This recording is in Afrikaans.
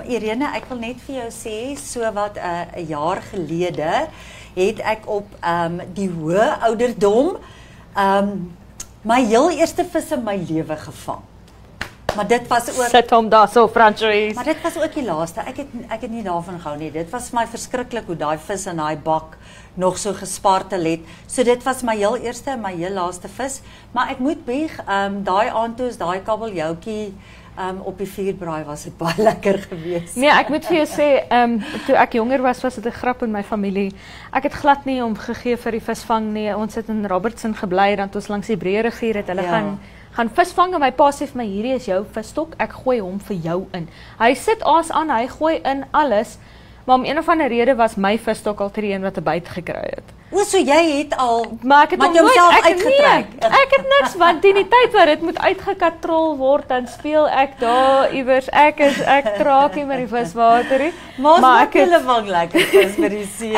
Irene, ek wil net vir jou sê, so wat 'n jaar gelede het ek op die hoë ouderdom my heel eerste vis in my lewe gevang. Maar dit was ook Sit hom daar so, Francois. Maar dit was ook die laaste. Ek het nie daarvan gehou nie. Dit was my verskriklik hoe daai vis in daai bak nog so gespartel het. So dit was my heel eerste en my heel laaste vis. Maar ek moet bieg, daai aand toe is daai kabeljoutjie op die vuurbraai was dit baie lekker geweest. Nee, ek moet vir jou sê, toe ek jonger was dit 'n grap in my familie. Ek het glad nie omgegee vir die visvang nie. Ons het in Robertson gebly, dan ons langs die Breë rivier het hulle gaan visvang en my pa sê vir my, hierdie is jou visstok, ek gooi hom vir jou in. Hy sit aas aan, hy gooi in alles, maar om een of ander rede was my visstok al die een wat 'n byt gekry het. O, so jy het al Maar ek het hom nooit uitgetrek. Ek het niks, want teen die tyd wat dit moet uitgekatrol word, dan speel ek daar iewers. Ek raak nie met die viswater nie. Maar ek het hulle vang lekker vis by die see.